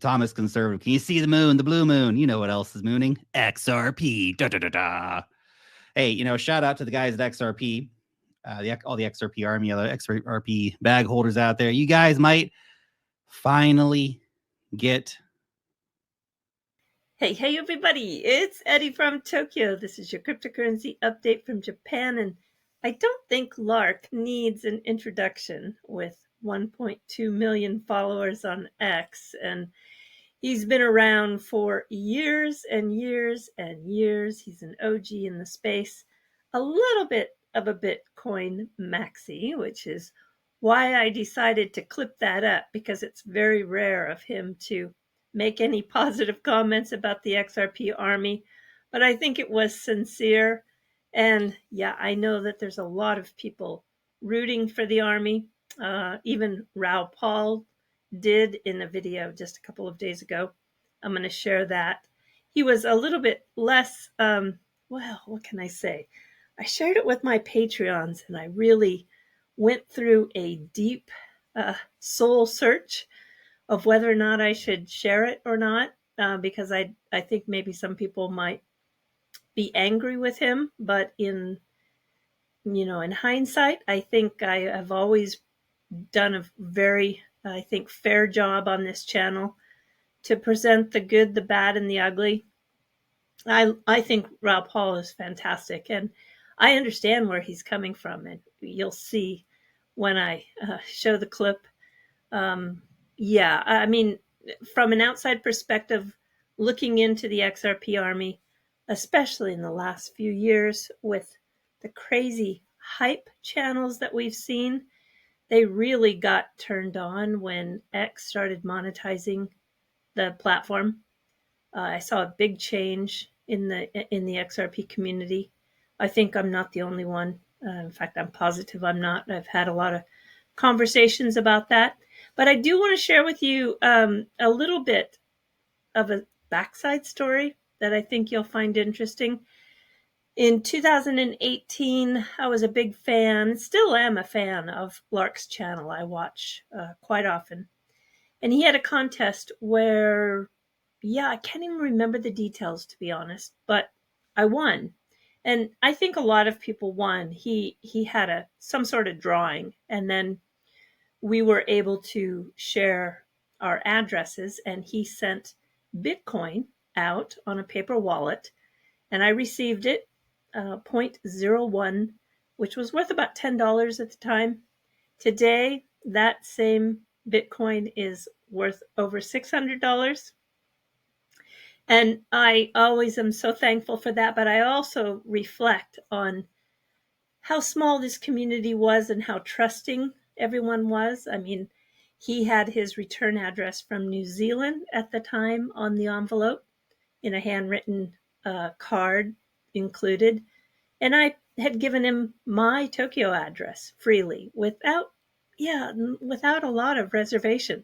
Thomas Conservative. Can you see the moon, the blue moon? You know what else is mooning? XRP. Da, da, da, da. Hey, shout out to the guys at XRP, all the XRP army, all the XRP bag holders out there. You guys might finally get. Hey, everybody. It's Eddie from Tokyo. This is your cryptocurrency update from Japan. And I don't think Lark needs an introduction with 1.2 million followers on X. And he's been around for years and years and years. He's an OG in the space, a little bit of a Bitcoin maxi, which is why I decided to clip that up, because it's very rare of him to make any positive comments about the XRP army. But I think it was sincere. And yeah, I know that there's a lot of people rooting for the army. Even Raoul Paul did in a video just a couple of days ago. I'm going to share that. He was a little bit less, well, what can I say? I shared it with my Patreons, and I really went through a deep soul search of whether or not I should share it or not, because I think maybe some people might be angry with him. But in hindsight, I think I have always done a very, I think, fair job on this channel to present the good, the bad, and the ugly. I think Raoul Paul is fantastic, and I understand where he's coming from, and you'll see when I show the clip. Yeah, I mean, from an outside perspective, looking into the XRP army, especially in the last few years with the crazy hype channels that we've seen, they really got turned on when X started monetizing the platform. I saw a big change in the XRP community. I think I'm not the only one. In fact, I'm positive I'm not. I've had a lot of conversations about that. But I do want to share with you a little bit of a backside story that I think you'll find interesting. In 2018, I was a big fan, still am a fan of Lark's channel. I watch quite often. And he had a contest where, yeah, I can't even remember the details, to be honest, but I won. And I think a lot of people won. He had some sort of drawing, and then we were able to share our addresses, and he sent Bitcoin out on a paper wallet, and I received it, 0.01, which was worth about $10 at the time. Today, that same Bitcoin is worth over $600. And I always am so thankful for that. But I also reflect on how small this community was and how trusting everyone was. I mean, he had his return address from New Zealand at the time on the envelope in a handwritten card included. And I had given him my Tokyo address freely without a lot of reservation.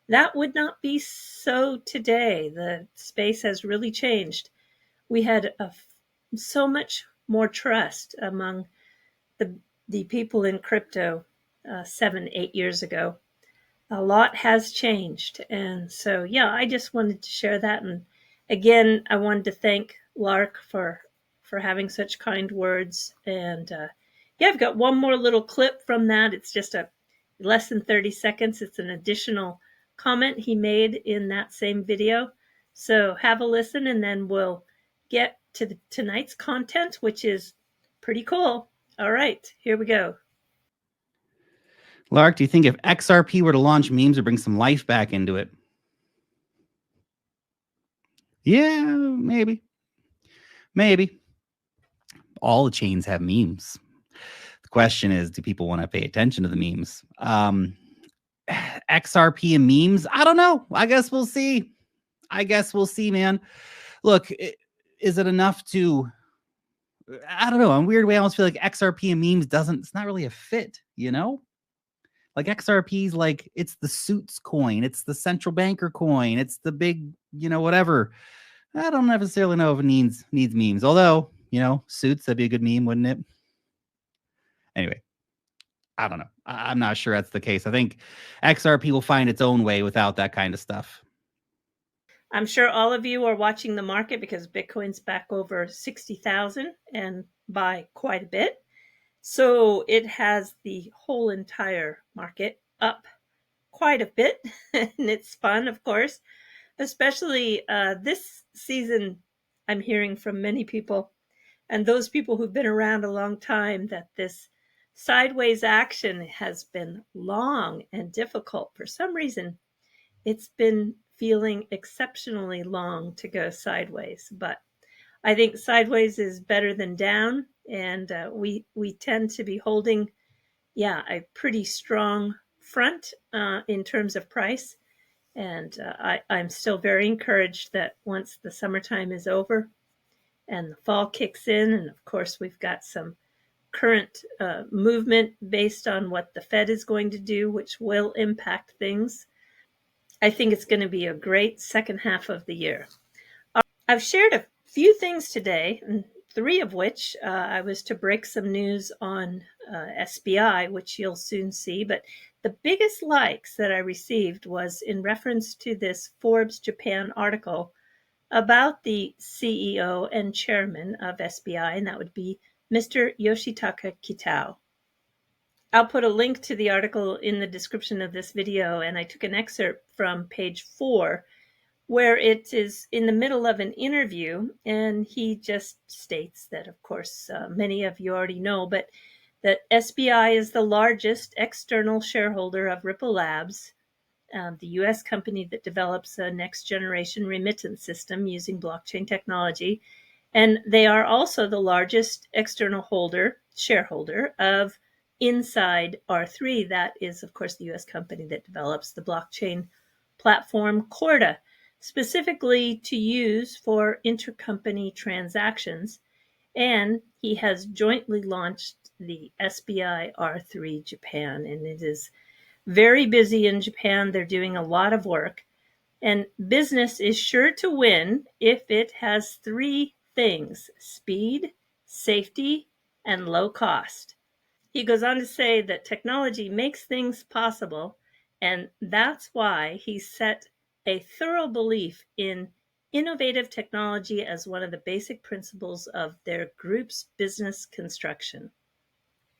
That would not be so today. The space has really changed. We had so much more trust among the people in crypto 7-8 years ago. A lot has changed. And so, yeah, I just wanted to share that. And again, I wanted to thank Lark for having such kind words. And yeah, I've got one more little clip from that. It's just a less than 30 seconds. It's an additional comment he made in that same video. So have a listen, and then we'll get to tonight's content, which is pretty cool. All right, here we go. Lark, do you think if XRP were to launch memes or bring some life back into it? Yeah, maybe. Maybe. All the chains have memes. The question is, do people want to pay attention to the memes? XRP and memes? I don't know. I guess we'll see. Man. Look, is it enough to... I don't know. In a weird way, I almost feel like XRP and memes it's not really a fit, Like XRP's like, it's the suits coin. It's the central banker coin. It's the big, whatever. I don't necessarily know if it needs memes. Although, suits, that'd be a good meme, wouldn't it? Anyway, I don't know. I'm not sure that's the case. I think XRP will find its own way without that kind of stuff. I'm sure all of you are watching the market because Bitcoin's back over 60,000 and by quite a bit. So it has the whole entire market up quite a bit. And it's fun, of course, especially this season. I'm hearing from many people and those people who've been around a long time that this sideways action has been long and difficult. For some reason, it's been feeling exceptionally long to go sideways, but I think sideways is better than down, and we tend to be holding, a pretty strong front in terms of price. And I'm still very encouraged that once the summertime is over and the fall kicks in, and of course we've got some current movement based on what the Fed is going to do, which will impact things. I think it's going to be a great second half of the year. I've shared a few things today, and three of which I was to break some news on SBI, which you'll soon see. But the biggest likes that I received was in reference to this Forbes Japan article about the CEO and chairman of SBI, and that would be Mr. Yoshitaka Kitao. I'll put a link to the article in the description of this video, and I took an excerpt from page 4, where it is in the middle of an interview, and he just states that, of course, many of you already know, but that SBI is the largest external shareholder of Ripple Labs, the U.S. company that develops a next-generation remittance system using blockchain technology. And they are also the largest external shareholder of Inside R3. That is, of course, the U.S. company that develops the blockchain platform Corda, specifically to use for intercompany transactions. And he has jointly launched the SBI R3 Japan, and it is very busy in Japan. They're doing a lot of work. And business is sure to win if it has three things: speed, safety, and low cost. He goes on to say that technology makes things possible, and that's why he set a thorough belief in innovative technology as one of the basic principles of their group's business construction.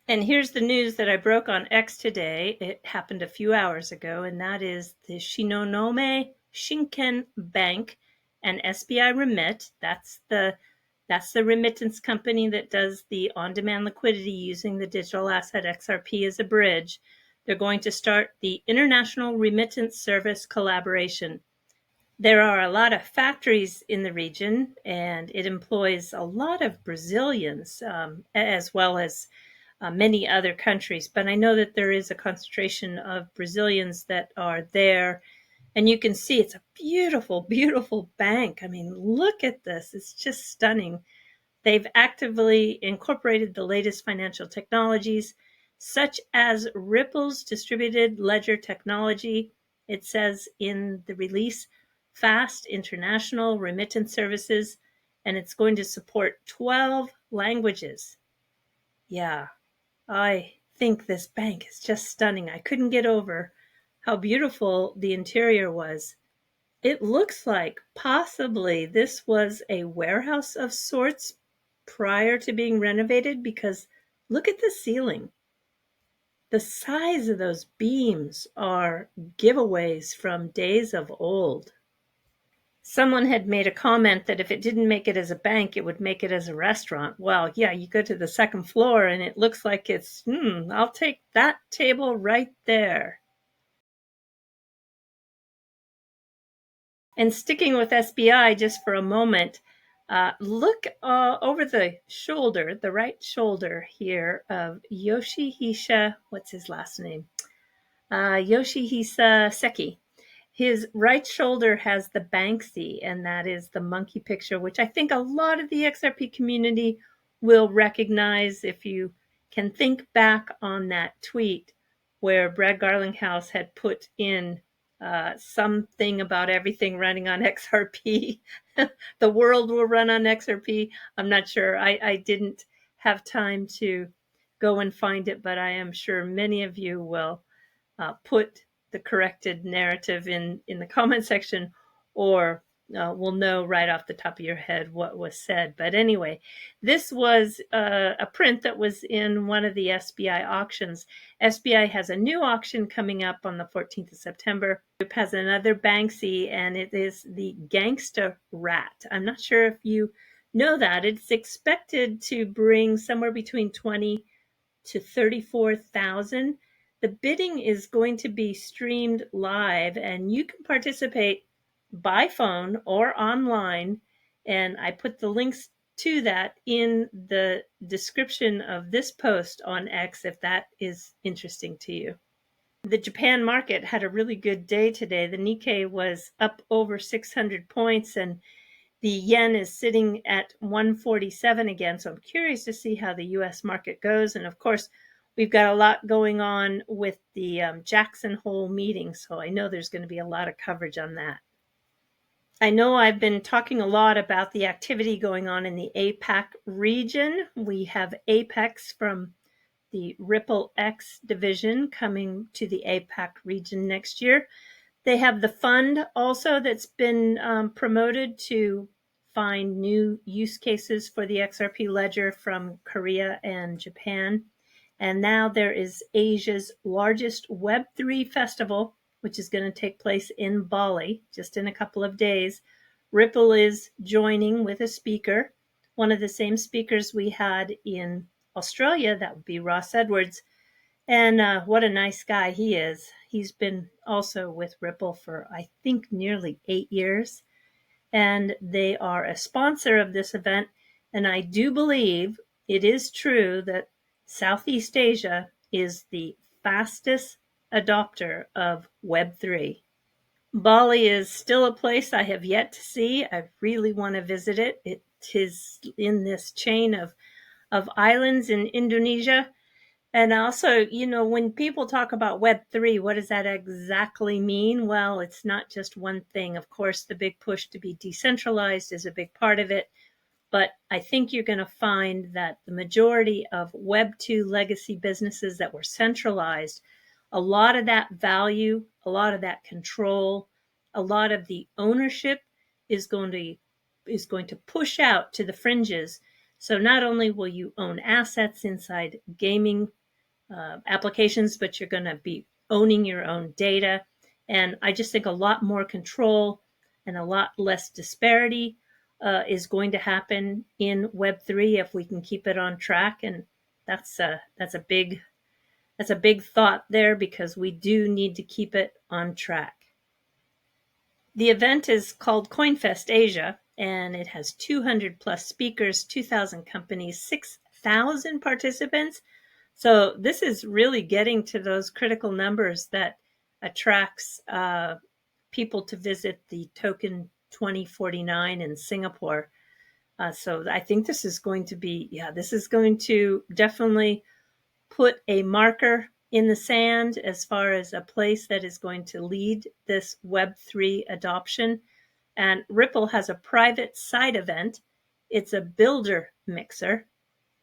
And here's the news that I broke on X today. It happened a few hours ago, and that is the Shinonome Shinken Bank and SBI Remit. That's the remittance company that does the on-demand liquidity using the digital asset XRP as a bridge. They're going to start the International Remittance Service Collaboration. There are a lot of factories in the region, and it employs a lot of Brazilians, as well as many other countries. But I know that there is a concentration of Brazilians that are there. And you can see it's a beautiful, beautiful bank. I mean, look at this. It's just stunning. They've actively incorporated the latest financial technologies, such as Ripple's distributed ledger technology. It says in the release, fast international remittance services, and it's going to support 12 languages. Yeah, I think this bank is just stunning. I couldn't get over how beautiful the interior was. It looks like possibly this was a warehouse of sorts prior to being renovated, because look at the ceiling. The size of those beams are giveaways from days of old. Someone had made a comment that if it didn't make it as a bank, it would make it as a restaurant. Well, yeah, you go to the second floor and it looks like it's, I'll take that table right there. And sticking with SBI just for a moment, look over the shoulder, the right shoulder here of Yoshihisa, what's his last name? Yoshihisa Seki. His right shoulder has the Banksy, and that is the monkey picture, which I think a lot of the XRP community will recognize if you can think back on that tweet where Brad Garlinghouse had put in something about everything running on XRP. The world will run on XRP. I'm not sure. I didn't have time to go and find it, but I am sure many of you will put the corrected narrative in the comment section, or will know right off the top of your head what was said. But anyway, this was a print that was in one of the SBI auctions. SBI has a new auction coming up on the 14th of September. It has another Banksy, and it is the Gangsta Rat. I'm not sure if you know that. It's expected to bring somewhere between 20 to 34,000. The bidding is going to be streamed live, and you can participate by phone or online. And I put the links to that in the description of this post on X if that is interesting to you. The Japan market had a really good day today. The Nikkei was up over 600 points, and the yen is sitting at 147 again. So I'm curious to see how the US market goes. And of course, we've got a lot going on with the Jackson Hole meeting. So I know there's going to be a lot of coverage on that. I know I've been talking a lot about the activity going on in the APAC region. We have Apex from the Ripple X division coming to the APAC region next year. They have the fund also that's been promoted to find new use cases for the XRP ledger from Korea and Japan. And now there is Asia's largest Web3 festival, which is going to take place in Bali just in a couple of days. Ripple is joining with a speaker, one of the same speakers we had in Australia. That would be Ross Edwards. And what a nice guy he is. He's been also with Ripple for, I think, nearly 8 years. And they are a sponsor of this event. And I do believe it is true that Southeast Asia is the fastest adopter of Web3. Bali is still a place I have yet to see. I really want to visit it. It is in this chain of islands in Indonesia. And also, you know, when people talk about Web3, what does that exactly mean? Well, it's not just one thing. Of course, the big push to be decentralized is a big part of it. But I think you're going to find that the majority of Web2 legacy businesses that were centralized, a lot of that value, a lot of that control, a lot of the ownership is going to push out to the fringes. So not only will you own assets inside gaming applications, but you're going to be owning your own data. And I just think a lot more control and a lot less disparity is going to happen in Web3 if we can keep it on track. And that's a big thought there, because we do need to keep it on track. The event is called CoinFest Asia, and it has 200 plus speakers, 2,000 companies, 6,000 participants. So this is really getting to those critical numbers that attracts people to visit the Token 2049 in Singapore. So I think this is going to definitely put a marker in the sand as far as a place that is going to lead this Web3 adoption. And Ripple has a private side event. It's a builder mixer.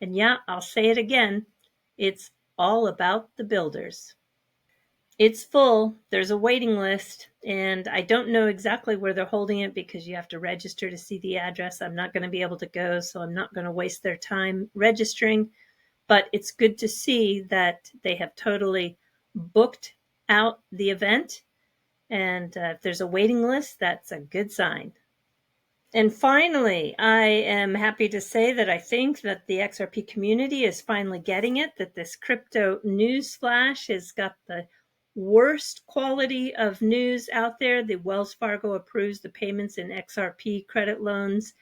And yeah, I'll say it again. It's all about the builders. It's full. There's a waiting list, and I don't know exactly where they're holding it because you have to register to see the address. I'm not going to be able to go, so I'm not going to waste their time registering. But it's good to see that they have totally booked out the event. And if there's a waiting list, that's a good sign. And finally, I am happy to say that I think that the XRP community is finally getting it, that this crypto news flash has got the worst quality of news out there. The Wells Fargo approves the payments in XRP credit loans,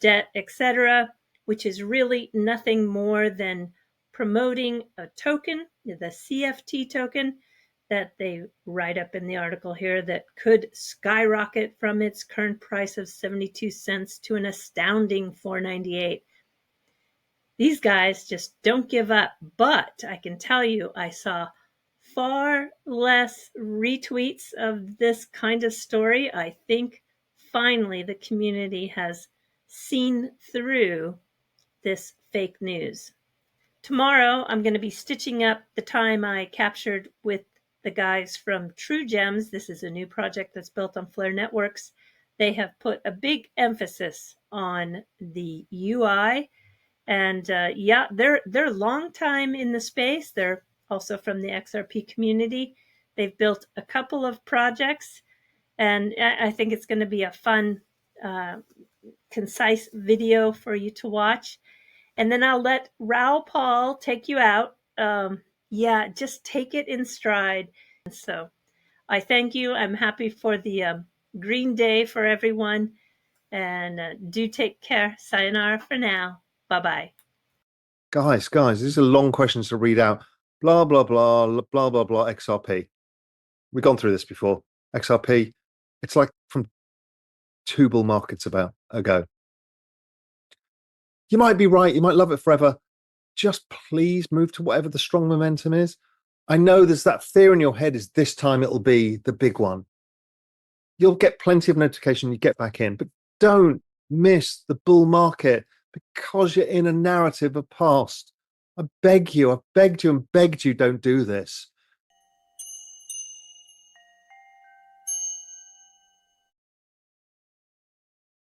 debt, etc., which is really nothing more than promoting a token, the CFT token, that they write up in the article here, that could skyrocket from its current price of 72 cents to an astounding 4.98. These guys just don't give up. But I can tell you, I saw far less retweets of this kind of story. I think finally the community has seen through this fake news. tomorrow I'm going to be stitching up the time I captured with the guys from True Gems. This is a new project that's built on Flare Networks. They have put a big emphasis on the UI, and yeah, they're long time in the space. They're also from the XRP community. They've built a couple of projects, and I think it's going to be a fun, concise video for you to watch. And then I'll let Raoul Paul take you out. Yeah, just take it in stride. So I thank you. I'm happy for the green day for everyone. And do take care. Sayonara for now. Bye-bye. Guys, these are long questions to read out. Blah, blah, blah, blah, blah, blah, XRP. We've gone through this before. XRP, it's like from 2 bull markets ago. You might be right. You might love it forever. Just please move to whatever the strong momentum is. I know there's that fear in your head is this time it'll be the big one. You'll get plenty of notification, you get back in, but don't miss the bull market because you're in a narrative of past. I beg you, I've begged you and begged you, don't do this.